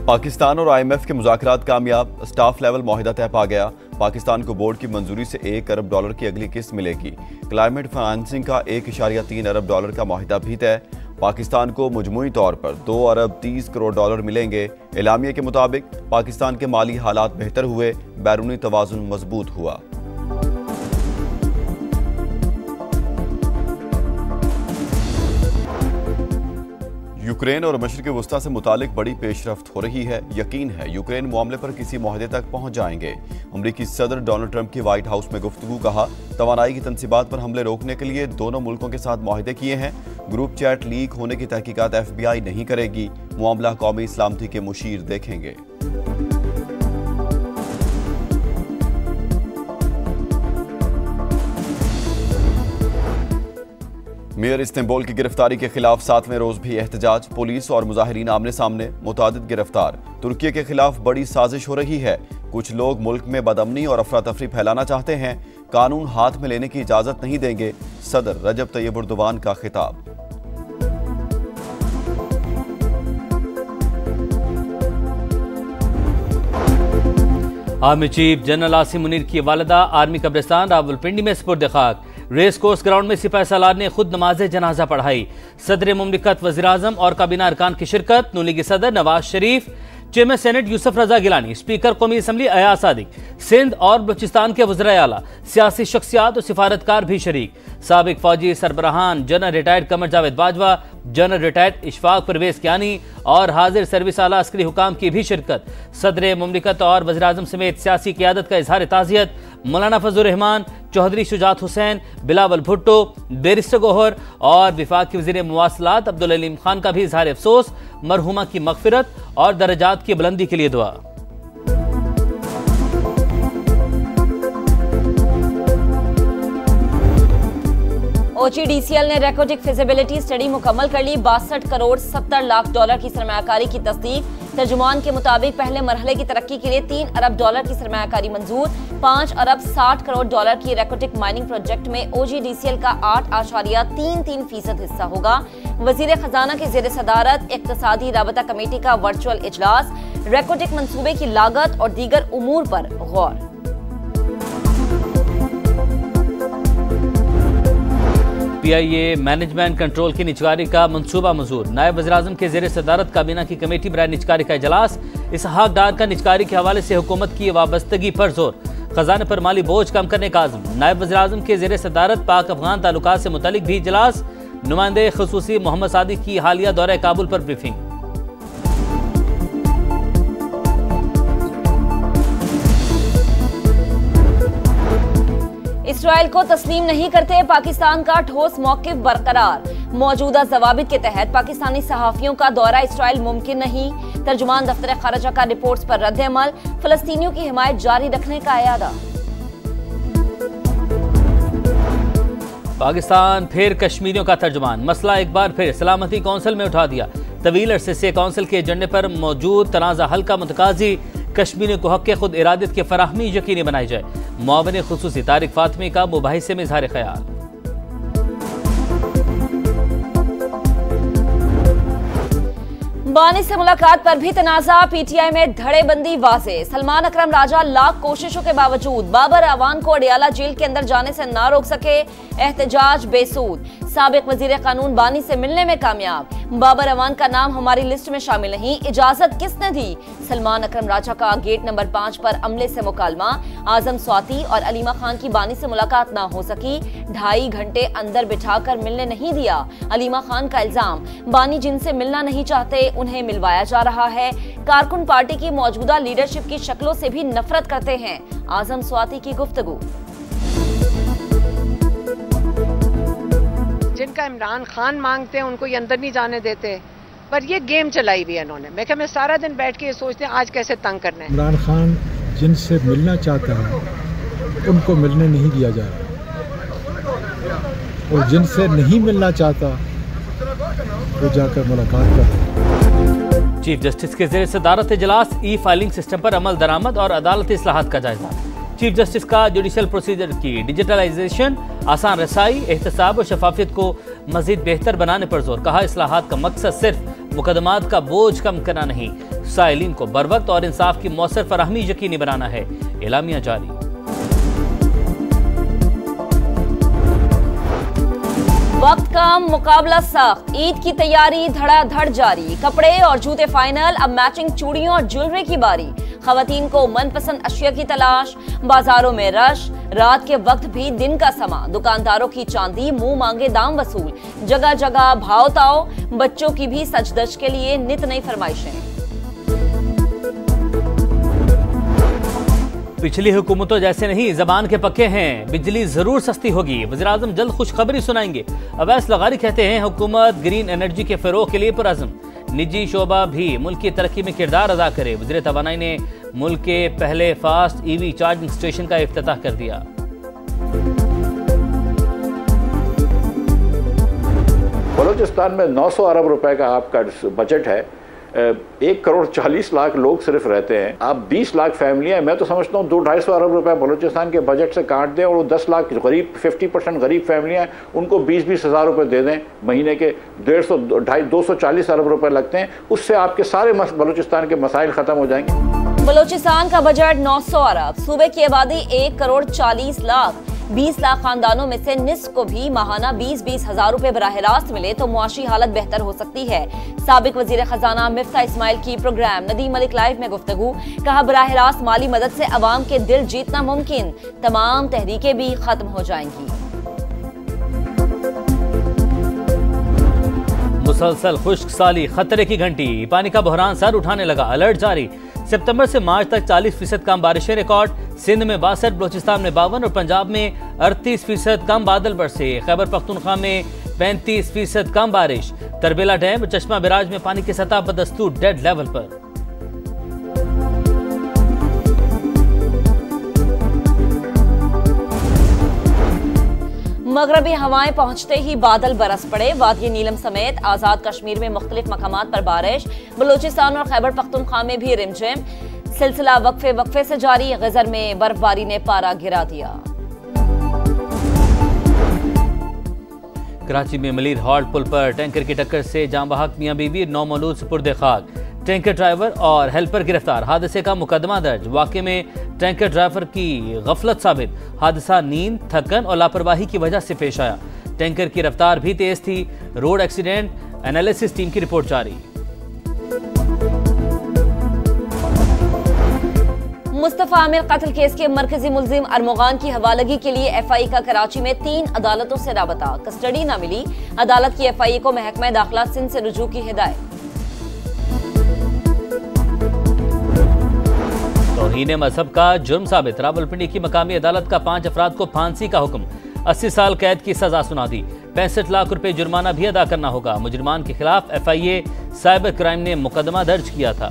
पाकिस्तान और IMF के मुज़ाकरात कामयाब, स्टाफ लेवल मुआहिदा तय पा गया। पाकिस्तान को बोर्ड की मंजूरी से $1 अरब की अगली किस्त मिलेगी। क्लाइमेट फाइनेंसिंग का $1.3 अरब का मुआहिदा भी तय। पाकिस्तान को मजमूई तौर पर $2 अरब 30 करोड़ मिलेंगे। एलामिया के मुताबिक पाकिस्तान के माली हालात बेहतर हुए, बैरूनी तवाज़ुन मजबूत हुआ। यूक्रेन और मशरिक़ वस्ता से मुतालिक बड़ी पेशरफ्त हो रही है। यकीन है यूक्रेन मामले पर किसी मुआहदे तक पहुंच जाएंगे। अमरीकी सदर डोनाल्ड ट्रंप की व्हाइट हाउस में गुफ्तगू, कहा तवानाई की तनसीबात पर हमले रोकने के लिए दोनों मुल्कों के साथ मुआहदे किए हैं। ग्रुप चैट लीक होने की तहकीकात FBI नहीं करेगी। मामला कौमी सलामती के मुशीर देखेंगे। मेयर इस्तांबुल की गिरफ्तारी के खिलाफ 7वें रोज भी एहतजाज। पुलिस और मुजाहिरीन आमने सामने, मुतादिद गिरफ्तार। तुर्की के खिलाफ बड़ी साजिश हो रही है। कुछ लोग मुल्क में बदअमनी और अफरा तफरी फैलाना चाहते हैं। कानून हाथ में लेने की इजाजत नहीं देंगे। सदर रजब तैयब एर्दोगान का खिताब। Army chief general Asim Munir की वालिदा आर्मी कब्रिस्तान रावलपिंडी में सुपुर्द खाक। रेस कोर्स ग्राउंड में सिपाही सालार ने खुद नमाज जनाजा पढ़ाई। सदर मुमलिकत, वज़ीर आज़म और काबीना अरकान की शिरकत। नून लीग सदर नवाज शरीफ, चेयरमैन सेनेट यूसुफ रजा गिलानी, स्पीकर कौमी असम्बली अयाज सादिक, सिंध और बलूचिस्तान के वज़राए आला, सियासी शख्सियात और सिफारतकार भी शरीक। साबिक फौजी सरबराहान general retired Qamar Javed Bajwa, general retired Ishfaq Parvez Kiani और हाजिर सर्विस आला अस्करी हुकाम की भी शिरकत। सदर मुमलिकत और वज़ीर आज़म समेत सियासी क़ियादत का इजहार ताज़ियत। मौलाना फजलुर रहमान, चौधरी शुजात हुसैन, बिलावल भुट्टो, बैरिस्टर गौहर और विफाक के वज़ीर मुवासलात अब्दुल अलीम खान का भी इजहार अफसोस। मरहुमा की मग़फ़िरत और दर्जात की बुलंदी के लिए दुआ। OGDCL ने रेकोटिक फिजिबिलिटी स्टडी मुकम्मल कर ली। 62 करोड़ 70 लाख डॉलर की सरमायाकारी की तस्दीक। तर्जुमान के मुताबिक पहले मरहले की तरक्की के लिए $3 अरब की सरमायाकारी मंजूर। $5 अरब 60 करोड़ की रेकोटिक माइनिंग प्रोजेक्ट में OGDCL का 8.33% हिस्सा होगा। वजीर खजाना के ज़ेर सदारत इक्तिसादी राबता कमेटी का वर्चुअल इजलास। रेकोटिक मंसूबे की लागत और दीगर उमूर पर गौर। PIA मैनेजमेंट कंट्रोल की निजकारी का मंसूबा मंजूर। नायब वज़ीर-ए-आज़म के ज़ेर सदारत काबीना की कमेटी बराए निजकारी का इजलास। इसहाक डार का निजकारी के हवाले से हुकूमत की वाबस्तगी पर जोर। खजाने पर माली बोझ कम करने का आज़म। नायब वज़ीर-ए-आज़म के ज़ेर सदारत पाक अफगान ताल्लुकात से मुतालिक भी इजलास। नुमाइंदे खुसूसी मोहम्मद सादिक की हालिया दौरे काबुल पर ब्रीफिंग। इसराइल को तस्लीम नहीं करते पाकिस्तान का ठोस मौक़िफ़ बरकरार। मौजूदा ज़वाबित के तहत पाकिस्तानी सहाफ़ियों का दौरा इसराइल मुमकिन नहीं। तर्जुमान दफ्तर खारजा का रिपोर्ट्स पर रद्द-ए-अमल। फ़लस्तीनियों की हिमायत जारी रखने का इरादा। पाकिस्तान फिर कश्मीरियों का तर्जुमान। मसला एक बार फिर सलामती कौंसिल में उठा दिया। तवील अरसे से कौंसिल के एजेंडे पर मौजूद तनाज़ा हल का मुतकाज़ी। कश्मीरियों को हक़ खुद इरादत की फराहमी यकीनी बनाई जाए। मुआविन खुसूसी तारिक फातमी का मुबाहिसे में इज़हार ख्याल। बानी से मुलाकात पर भी तनाज़ा। PTI में धड़ेबंदी वाज़े। सलमान अकरम राजा लाख कोशिशों के बावजूद बाबर अवान को अडियाला जेल के अंदर जाने से ना रोक सके। एहतजाज बेसूद। साबिक वजीर कानून बानी से मिलने में कामयाब। बाबर अवान का नाम हमारी लिस्ट में शामिल नहीं, इजाजत किसने दी? सलमान अकरम राजा का गेट नंबर 5 पर अमले से मुकालमा। आजम स्वाति और अलीमा खान की बानी से मुलाकात ना हो सकी। 2.5 घंटे अंदर बिठाकर मिलने नहीं दिया। अलीमा खान का इल्जाम, बानी जिनसे मिलना नहीं चाहते उन्हें मिलवाया जा रहा है। कारकुन पार्टी की मौजूदा लीडरशिप की शक्लों से भी नफरत करते हैं। आजम स्वाति की गुफ्तगू। जिनका इमरान खान मांगते हैं उनको ये अंदर नहीं जाने देते, पर ये गेम चलाई हुई है इन्होंने। मैं सारा दिन बैठ के ये सोचते हैं आज कैसे तंग करना है। इमरान खान जिनसे मिलना चाहता है उनको मिलने नहीं दिया जा रहा, और जिनसे नहीं मिलना चाहता वो जाकर मुलाकात करते। चीफ जस्टिस के ज़ेर सदारत इजलास। ई-फाइलिंग सिस्टम पर अमल दरामद और अदालती इस्लाहात का जायजा। चीफ जस्टिस का जुडिशल प्रोसीजर की डिजिटलाइजेशन, आसान रसाई, एहतसाब और शफाफियत को मजीद बेहतर बनाने पर जोर। कहा इस्लाहात का मकसद सिर्फ मुकदमात का बोझ कम करना नहीं, साइलिन को बरवक्त और इंसाफ की मौसर फराहमी यकीनी बनाना है, एलामिया जारी। वक्त कम, मुकाबला सख्त, ईद की तैयारी धड़ाधड़ जारी। कपड़े और जूते फाइनल, अब मैचिंग चूड़ियों और ज्वेलरी की बारी। खवातीन को मनपसंद अशिया की तलाश, बाजारों में रश, रात के वक्त भी दिन का समा। दुकानदारों की चांदी, मुंह मांगे दाम वसूल। जगह जगह भाव ताओ, बच्चों की भी सजदज के लिए नित नई फरमाइशें। पिछली हुकूमतों जैसे नहीं, जबान के पक्के हैं, बिजली जरूर सस्ती होगी। वज़ीर-ए-आज़म जल्द खुशखबरी सुनाएंगे। अवैस लगारी कहते हैं हुकूमत ग्रीन एनर्जी के फरोग के लिए पुरअज़्म। निजी शोबा भी मुल्क की तरक्की में किरदार अदा करे। वज़ीर तवानाई ने मुल्क के पहले फास्ट EV चार्जिंग स्टेशन का इफ्तिताह कर दिया। बलूचिस्तान में 900 अरब रुपए का आपका बजट है। 1 करोड़ 40 लाख लोग सिर्फ रहते हैं। आप 20 लाख फैमिलियां, मैं तो समझता हूँ 200-250 अरब रुपए बलूचिस्तान के बजट से काट दें और वो 10 लाख गरीब 50% गरीब फैमिलियां हैं, उनको 20-20 हज़ार रुपये दे दें महीने के। 240 अरब रुपए लगते हैं। उससे आपके सारे बलूचिस्तान के मसाइल ख़त्म हो जाएंगे। बलूचिस्तान का बजट 900 अरब। सूबे की आबादी 1 करोड़ 40 लाख। 20 लाख खानदानों में से निस्फ को भी माहाना 20-20 हजार रुपए बराह रास्त मिले तो मुआशी हालत बेहतर हो सकती है। साबिक वजीर खजाना मिफ्ता इस्माइल की प्रोग्राम नदीम मलिक लाइव में गुफ्तगू। कहा, बराह रास्त माली मदद से अवाम के दिल जीतना मुमकिन, तमाम तहरीकें भी खत्म हो जाएंगी। मुसलसल खुश्क साली, खतरे की घंटी, पानी का बहरान सर उठाने लगा, अलर्ट जारी। सितंबर से मार्च तक 40% कम बारिशें रिकॉर्ड। सिंध में 62, बलूचिस्तान में 52 और पंजाब में 38% कम बादल बरसे। खैबर पख्तूनख्वा में 35% कम बारिश। तरबेला डैम और चश्मा बिराज में पानी की सतह बदस्तूर डेड लेवल पर। मगरबी हवाएं पहुंचते ही बादल बरस पड़े। वादी नीलम समेत आजाद कश्मीर में मुख्तलिफ मकामात पर बारिश। बलूचिस्तान और खैबर पख्तूनख्वा में भी रिमझिम। सिलसिला वक्फे से जारी। गजर में बर्फबारी ने पारा गिरा दिया। कराची में मलीर हॉल्ट पुल पर टैंकर की टक्कर से जांबहक मियां बीवी 9 मौलूद सुपुर्द खाक। टैंकर ड्राइवर और हेल्पर गिरफ्तार। हादसे का मुकदमा दर्ज। वाकये में टैंकर ड्राइवर की गफलत साबित। हादसा नींद, थकन और लापरवाही की वजह से पेश आया। टैंकर की रफ्तार भी तेज थी। रोड एक्सीडेंट एनालिसिस टीम की रिपोर्ट जारी। मुस्तफा आमिर कत्ल केस के मरकजी मुलजिम अरमुगान की हवालगी के लिए FI का कराची में 3 अदालतों से राबता। कस्टडी न मिली। अदालत की FI को महकमा दाखिला सिंध से रुजू की हिदायत। तौहीन मजहब का जुर्म साबित। रावलपिंडी की मकामी अदालत का 5 अफराद को फांसी का हुक्म। 80 साल कैद की सजा सुना दी। 65 लाख रुपए जुर्माना भी अदा करना होगा। मुजरिमान के खिलाफ FIA साइबर क्राइम ने मुकदमा दर्ज किया था।